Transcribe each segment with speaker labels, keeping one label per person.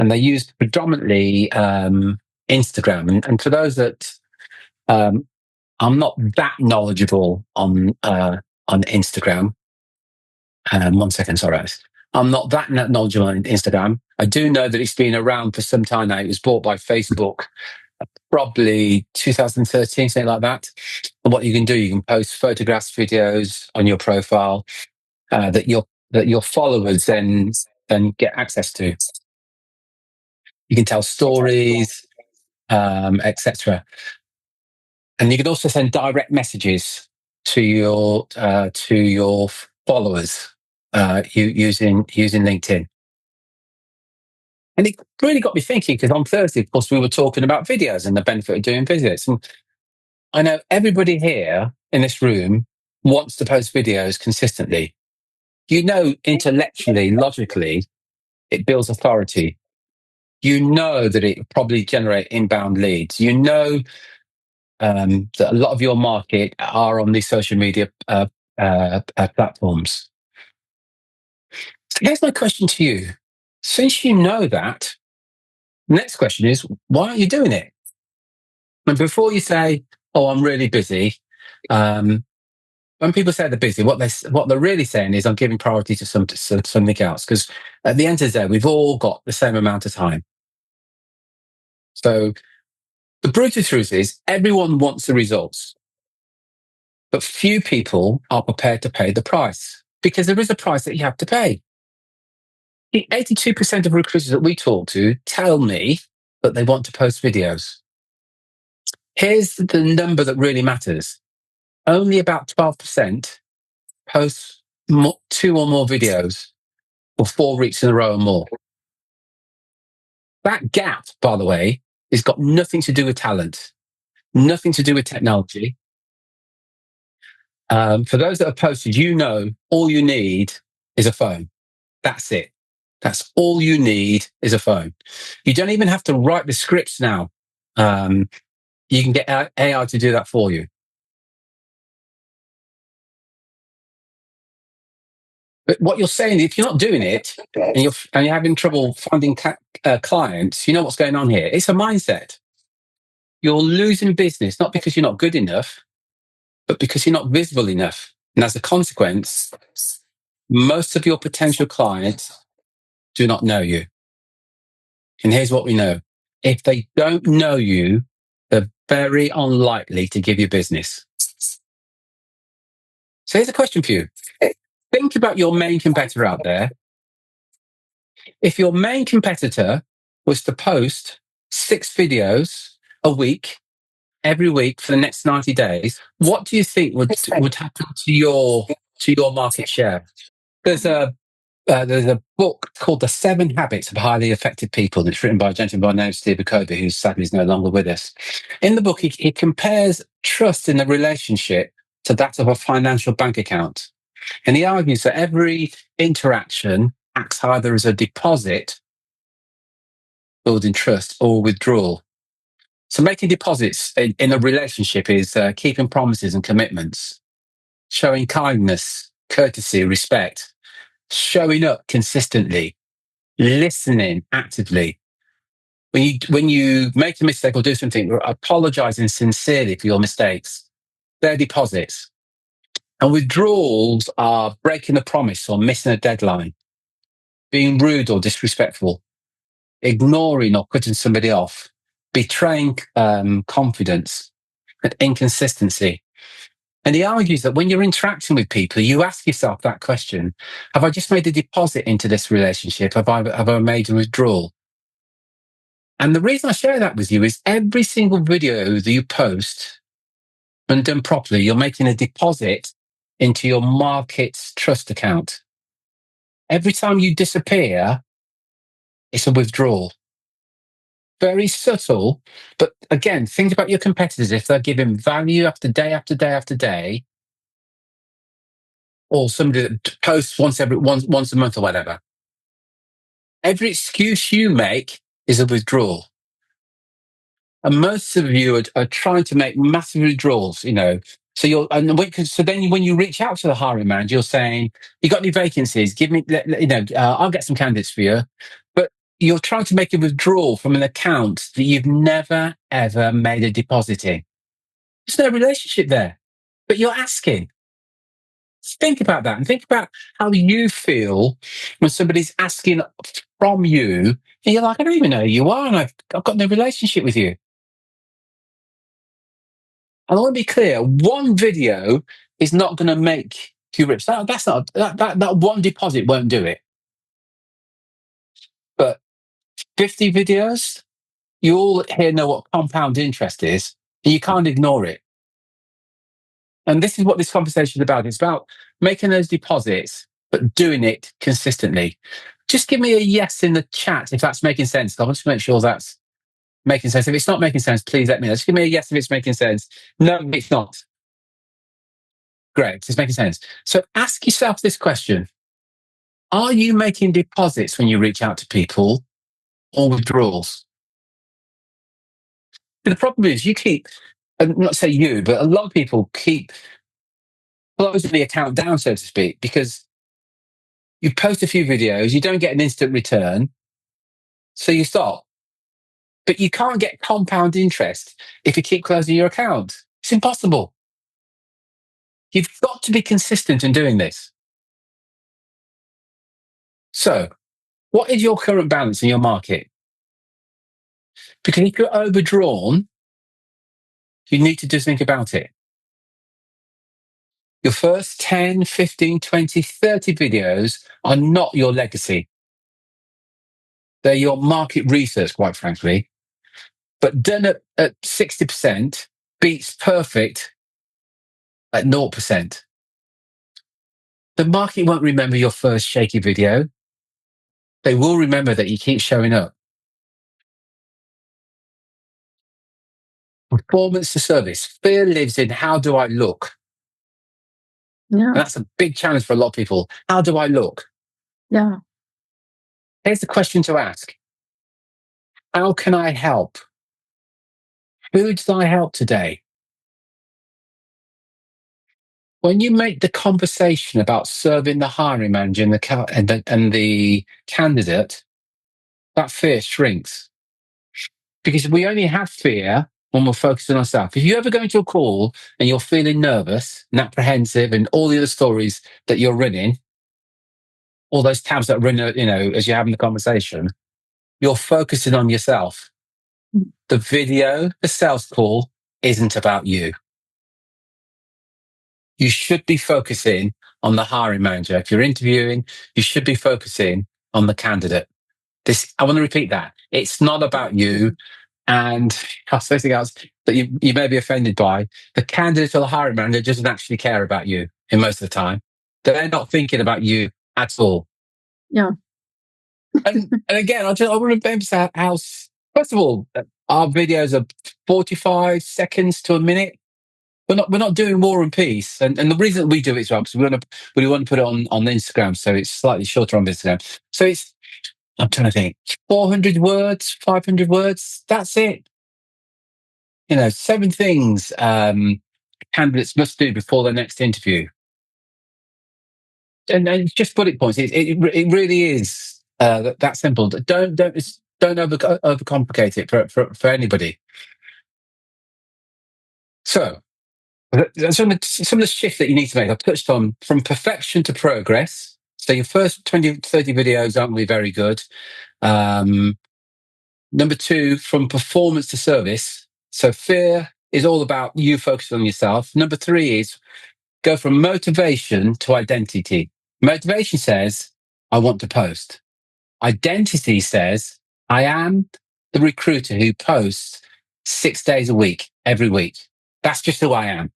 Speaker 1: and they use predominantly Instagram. And for those that I'm not that knowledgeable on Instagram. 1 second, sorry. I'm not that knowledgeable on Instagram. I do know that it's been around for some time now. It was bought by Facebook, probably 2013, something like that. And what you can do, you can post photographs, videos on your profile that your followers then get access to. You can tell stories, etc. And you can also send direct messages to your followers using LinkedIn. And it really got me thinking, because on Thursday, of course, we were talking about videos and the benefit of doing videos. And I know everybody here in this room wants to post videos consistently. You know, intellectually, logically, it builds authority. You know that it probably generate inbound leads. You know that a lot of your market are on these social media platforms. So here's my question to you. Since you know that, the next question is, why aren't you doing it? And before you say, oh, I'm really busy, when people say they're busy, what they're really saying is, I'm giving priority to something else. Because at the end of the day, we've all got the same amount of time. So the brutal truth is, everyone wants the results, but few people are prepared to pay the price, because there is a price that you have to pay. 82% of recruiters that we talk to tell me that they want to post videos. Here's the number that really matters. Only about 12% post 2 or more videos or 4 weeks in a row or more. That gap, by the way, has got nothing to do with talent, nothing to do with technology. For those that have posted, you know, all you need is a phone. That's it. That's all you need is a phone. You don't even have to write the scripts now. You can get AI to do that for you. But what you're saying, if you're not doing it and you're having trouble finding clients, you know what's going on here. It's a mindset. You're losing business, not because you're not good enough, but because you're not visible enough. And as a consequence, most of your potential clients do not know you. And here's what we know. If they don't know you, they're very unlikely to give you business. So here's a question for you. Think about your main competitor out there. If your main competitor was to post 6 videos a week, every week for the next 90 days, what do you think would happen to your market share? There's a book called The 7 Habits of Highly Effective People. It's written by a gentleman by the name of Steve Kobe, who sadly is no longer with us. In the book, he compares trust in a relationship to that of a financial bank account. And he argues that every interaction acts either as a deposit, building trust, or withdrawal. So making deposits in a relationship is keeping promises and commitments, showing kindness, courtesy, respect, showing up consistently, listening actively. When you make a mistake or do something, apologizing sincerely for your mistakes, they're deposits. And withdrawals are breaking a promise or missing a deadline, being rude or disrespectful, ignoring or cutting somebody off, betraying confidence and inconsistency. And he argues that when you're interacting with people, you ask yourself that question: have I just made a deposit into this relationship? Have I made a withdrawal? And the reason I share that with you is every single video that you post, when done properly, you're making a deposit into your market's trust account. Every time you disappear, it's a withdrawal. Very subtle, but again, think about your competitors. If they're giving value after day after day after day, or somebody that posts once a month or whatever, every excuse you make is a withdrawal. And most of you are trying to make massive withdrawals, you know. So then when you reach out to the hiring manager, you're saying, "You got any vacancies? Give me, I'll get some candidates for you." But you're trying to make a withdrawal from an account that you've never, ever made a deposit in. There's no relationship there, but you're asking. Think about that and think about how you feel when somebody's asking from you and you're like, I don't even know who you are and I've got no relationship with you. And I want to be clear, one video is not going to make you rich. That one deposit won't do it. But 50 videos, you all here know what compound interest is, and you can't ignore it. And this is what this conversation is about. It's about making those deposits, but doing it consistently. Just give me a yes in the chat if that's making sense. I want to make sure that's making sense. If it's not making sense, please let me know. Just give me a yes if it's making sense. No, it's not. Great, it's making sense. So ask yourself this question. Are you making deposits when you reach out to people or withdrawals? The problem is you keep, not say you, but a lot of people keep closing the account down, so to speak, because you post a few videos, you don't get an instant return, so you stop. But you can't get compound interest if you keep closing your account. It's impossible. You've got to be consistent in doing this. So, what is your current balance in your market? Because if you're overdrawn, you need to just think about it. Your first 10, 15, 20, 30 videos are not your legacy. They're your market research, quite frankly. But done at 60% beats perfect at 0%. The market won't remember your first shaky video. They will remember that you keep showing up. Performance to service. Fear lives in how do I look?
Speaker 2: Yeah.
Speaker 1: And that's a big challenge for a lot of people. How do I look?
Speaker 2: Yeah.
Speaker 1: Here's the question to ask. How can I help? Who did I help today? When you make the conversation about serving the hiring manager and the candidate, that fear shrinks. Because we only have fear when we're focusing on ourselves. If you ever go into a call and you're feeling nervous and apprehensive and all the other stories that you're running, all those tabs that run, as you're having the conversation, you're focusing on yourself. The video, the sales call isn't about you. You should be focusing on the hiring manager. If you're interviewing, you should be focusing on the candidate. I want to repeat that. It's not about you. And something else that you may be offended by, the candidate or the hiring manager doesn't actually care about you in most of the time. They're not thinking about you at all.
Speaker 2: Yeah.
Speaker 1: And again, I want to emphasize how, first of all, our videos are 45 seconds to a minute. We're not doing War and Peace, and the reason we do it is because we want to put it on Instagram, so it's slightly shorter on Instagram. So I'm trying to think, 400 words, 500 words. That's it. 7 things candidates must do before their next interview, and just bullet points. It really is that simple. Don't overcomplicate it for anybody. So. Some of the shifts that you need to make, I've touched on from perfection to progress. So your first 20, 30 videos aren't really very good. Number 2, from performance to service. So fear is all about you focusing on yourself. Number 3 is go from motivation to identity. Motivation says, I want to post. Identity says, I am the recruiter who posts 6 days a week, every week. That's just who I am.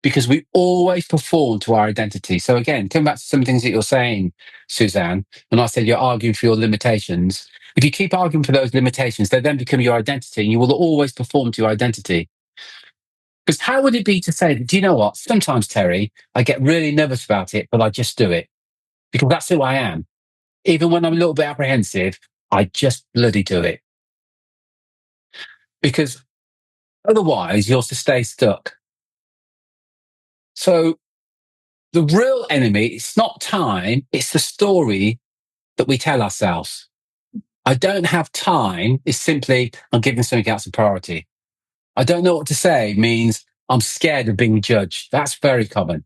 Speaker 1: Because we always perform to our identity. So again, coming back to some things that you're saying, Suzanne, and I said you're arguing for your limitations. If you keep arguing for those limitations, they then become your identity and you will always perform to your identity. Because how would it be to say, do you know what? Sometimes, Terry, I get really nervous about it, but I just do it. Because that's who I am. Even when I'm a little bit apprehensive, I just bloody do it. Because otherwise, you'll just stay stuck. So the real enemy, it's not time, it's the story that we tell ourselves. I don't have time is simply I'm giving something else a priority. I don't know what to say means I'm scared of being judged. That's very common.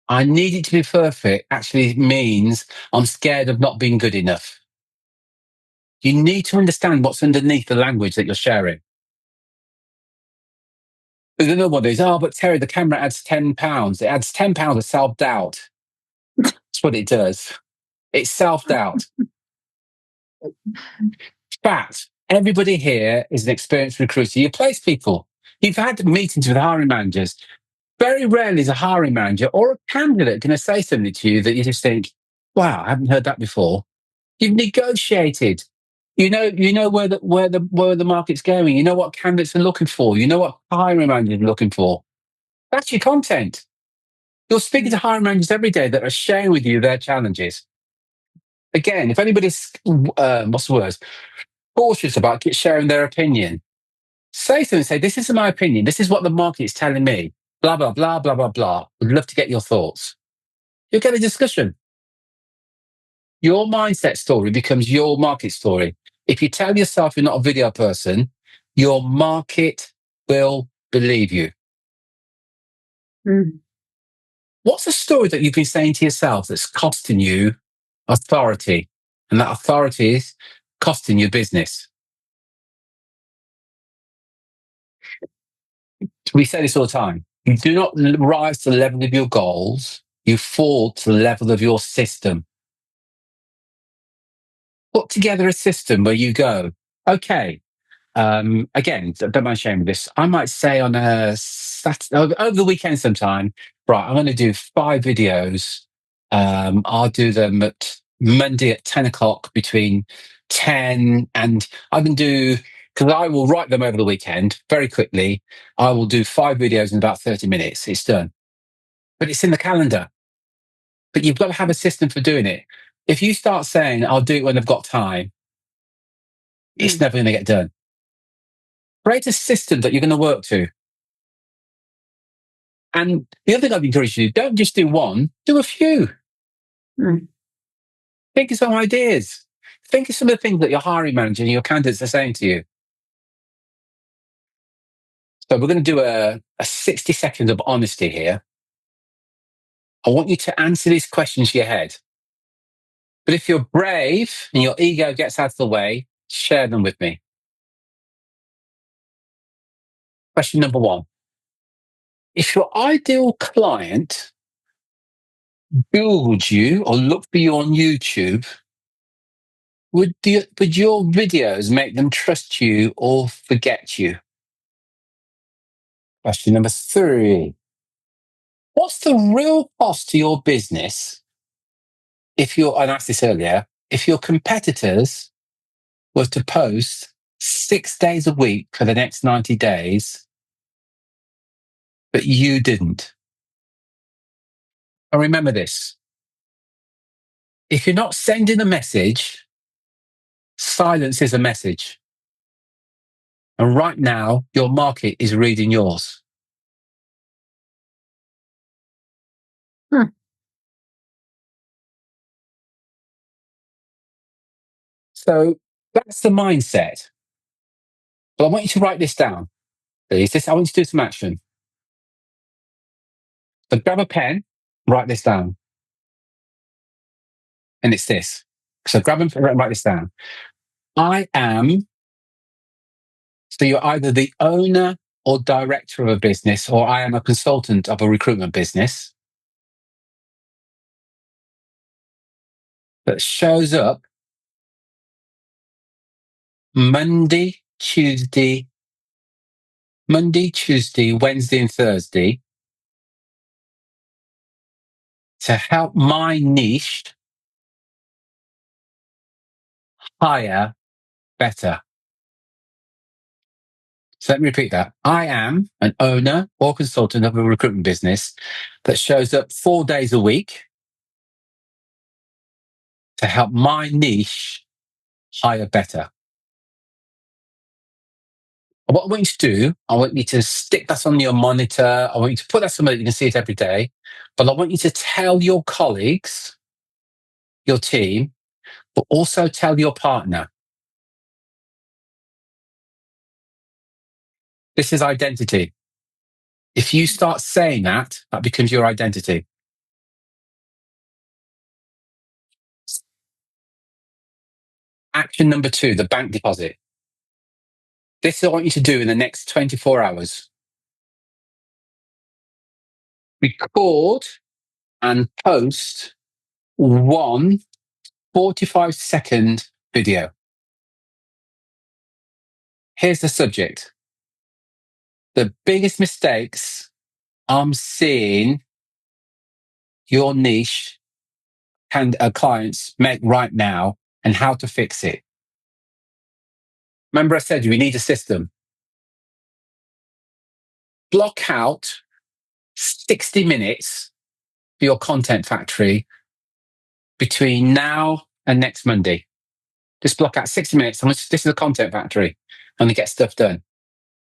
Speaker 1: I need it to be perfect actually means I'm scared of not being good enough. You need to understand what's underneath the language that you're sharing. There's another one. But Terry, the camera adds £10. It adds £10 of self-doubt. That's what it does. It's self-doubt. Fact, everybody here is an experienced recruiter. You place people. You've had meetings with hiring managers. Very rarely is a hiring manager or a candidate going to say something to you that you just think, wow, I haven't heard that before. You've negotiated. You know where the market's going. You know what candidates are looking for. You know what hiring managers are looking for. That's your content. You're speaking to hiring managers every day that are sharing with you their challenges. Again, if anybody's cautious about sharing their opinion, say something. Say, this is my opinion. This is what the market is telling me. Blah blah blah blah blah blah. Would love to get your thoughts. You'll get a discussion. Your mindset story becomes your market story. If you tell yourself you're not a video person, your market will believe you. What's the story that you've been saying to yourself that's costing you authority? And that authority is costing you business. We say this all the time. You do not rise to the level of your goals. You fall to the level of your system. Put together a system where you go, okay, again, don't mind sharing this. I might say on a Saturday, over the weekend sometime, right, I'm going to do 5 videos. I'll do them at Monday at 10 o'clock between 10 and I can do, because I will write them over the weekend very quickly. I will do 5 videos in about 30 minutes. It's done. But it's in the calendar. But you've got to have a system for doing it. If you start saying, I'll do it when I've got time, it's never going to get done. Create a system that you're going to work to. And the other thing I'd encourage you to do, don't just do one, do a few. Think of some ideas. Think of some of the things that your hiring manager and your candidates are saying to you. So we're going to do a 60 seconds of honesty here. I want you to answer these questions in your head. But if you're brave and your ego gets out of the way, share them with me. Question number 1. If your ideal client Googled you or looked for you on YouTube, would your videos make them trust you or forget you? Question number 3. What's the real cost to your business I asked this earlier, if your competitors were to post 6 days a week for the next 90 days, but you didn't? And remember this. If you're not sending a message, silence is a message. And right now, your market is reading yours. So that's the mindset. But I want you to write this down. Please. I want you to do some action. So grab a pen, write this down. And it's this. So grab and write this down. So you're either the owner or director of a business, or I am a consultant of a recruitment business that shows up Monday, Tuesday, Wednesday, and Thursday to help my niche hire better. So let me repeat that. I am an owner or consultant of a recruitment business that shows up 4 days a week to help my niche hire better. What I want you to do, I want you to stick that on your monitor. I want you to put that somewhere that you can see it every day. But I want you to tell your colleagues, your team, but also tell your partner. This is identity. If you start saying that, that becomes your identity. Action number 2, the bank deposit. This is what I want you to do in the next 24 hours. Record and post one 45-second video. Here's the subject. The biggest mistakes I'm seeing your niche and clients make right now and how to fix it. Remember I said we need a system. Block out 60 minutes for your content factory between now and next Monday. Just block out 60 minutes. This is a content factory. I'm going to get stuff done.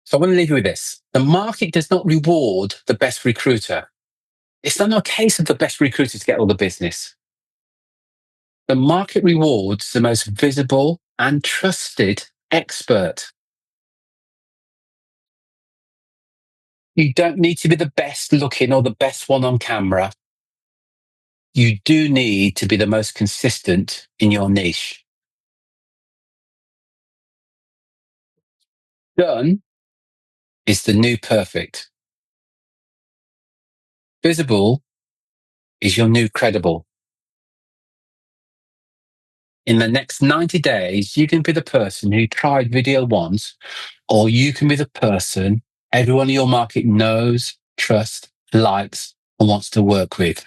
Speaker 1: So I want to leave you with this. The market does not reward the best recruiter. It's not a case of the best recruiter to get all the business. The market rewards the most visible and trusted expert. You don't need to be the best looking or the best one on camera. You do need to be the most consistent in your niche. Done is the new perfect. Visible is your new credible. In the next 90 days, you can be the person who tried video once, or you can be the person everyone in your market knows, trusts, likes, and wants to work with.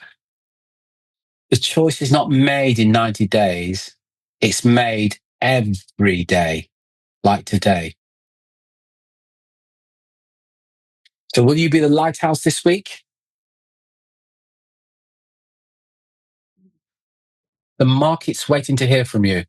Speaker 1: The choice is not made in 90 days. It's made every day, like today. So will you be the lighthouse this week? The market's waiting to hear from you.